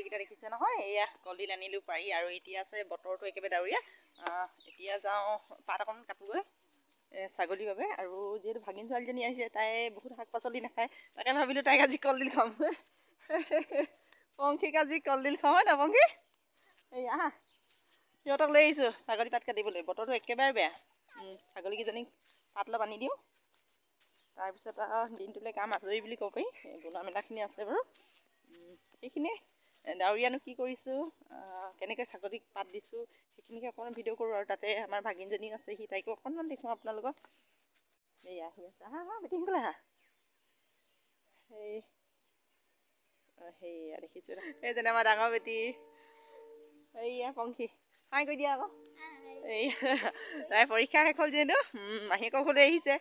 ছাগলীকেইটা দেখিছে নহয় এয়া কলডিল আনিলোঁ পাৰি আৰু এতিয়া আছে বতৰটো একেবাৰে ডাৱৰীয়া এতিয়া যাওঁ পাত অকণ কাটোগৈ ছাগলীৰ বাবে আৰু যিহেতু ভাগিন ছোৱালীজনী আহিছে তাই বহুত শাক পাচলি নাখায় তাকে ভাবিলোঁ তাইক আজি কলডিল খাম পংখীক আজি কলডিল খাওঁ হয় ন পংখী এই আহা সিহঁতক লৈ আহিছোঁ ছাগলী পাত কাটিবলৈ বতৰটো একেবাৰে বেয়া ছাগলীকেইজনীক পাত অলপ আনি দিওঁ তাৰপিছত আৰু দিনটোলৈ কাম আজৰি বুলি ক'ব পাৰি বনোৱা মেলাখিনি আছে বাৰু সেইখিনিয়ে ডাৱৰীয়ানো কি কৰিছোঁ কেনেকৈ ছাগলীক পাত দিছোঁ সেইখিনিকে অকণমান ভিডিঅ' কৰোঁ আৰু তাতে আমাৰ ভাগিনজনী আছে সি তাইকো অকণমান দেখুৱাওঁ আপোনালোকক এই আহি আছে হা হা বেটি সোনকালে আহা সেয়া দেখিছোঁ এই যেনে আমাৰ ডাঙৰ বেটি এইয়া পংখী হাই কৰি দিয়া আকৌ এই তাই পৰীক্ষা শেষ হ'ল যিহেতু মাহীয়েকৰ ঘৰলৈ আহিছে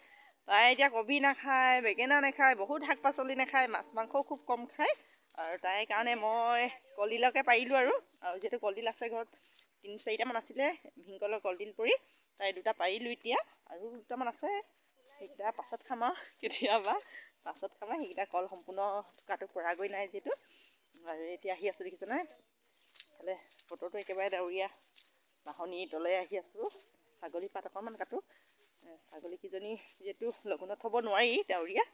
তাই এতিয়া কবি নাখায় বেঙেনা নাখায় বহুত শাক পাচলি নাখায় মাছ মাংসও খুব কম খায় আৰু তাইৰ কাৰণে মই কলডিলকে পাৰিলোঁ আৰু যিহেতু কলডিল আছে ঘৰত 3-4টামান আছিলে ভীমকলৰ কলডিল পৰি তাই 2টা পাৰিলোঁ এতিয়া আৰু 2টামান আছে সেইকেইটা পাছত খাম আৰু কেতিয়াবা পাছত খাম সেইকেইটা কল সম্পূৰ্ণ থোকাটো পৰাগৈ নাই যিহেতু আৰু এতিয়া আহি আছোঁ দেখিছে নহয় ইফালে বতৰটো একেবাৰে ডাৱৰীয়া বাহনিৰ তলে আহি আছোঁ ছাগলী পাত অকণমান কাটোঁ ছাগলীকেইজনী যিহেতু লঘোণত থ'ব নোৱাৰি ডাৱৰীয়া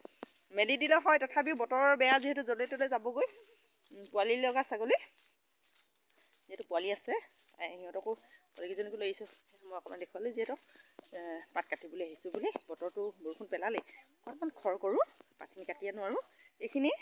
মেলি দিলে হয় তথাপিও বতৰ বেয়া যিহেতু য'লে ত'লে যাবগৈ পোৱালি লগা ছাগলী যিহেতু পোৱালি আছে সিহঁতকো পোৱালিকেইজনীকো লৈ আহিছোঁ মই অকণমান দেখুৱালোঁ যিহেতু পাত কাটিবলৈ আহিছোঁ বুলি বতৰটো বৰষুণ পেলালেই অকণমান খৰ কৰোঁ পাতখিনি কাটি আনো আৰু এইখিনি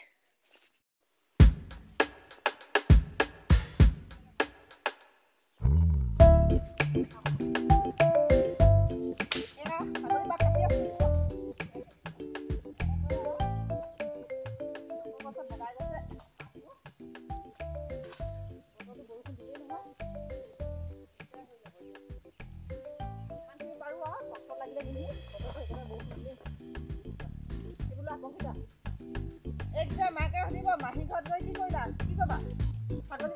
একদম মাকে সুধিব মাহী ঘৰত গৈ কি কৰিলা কি ক'বা ছাগলী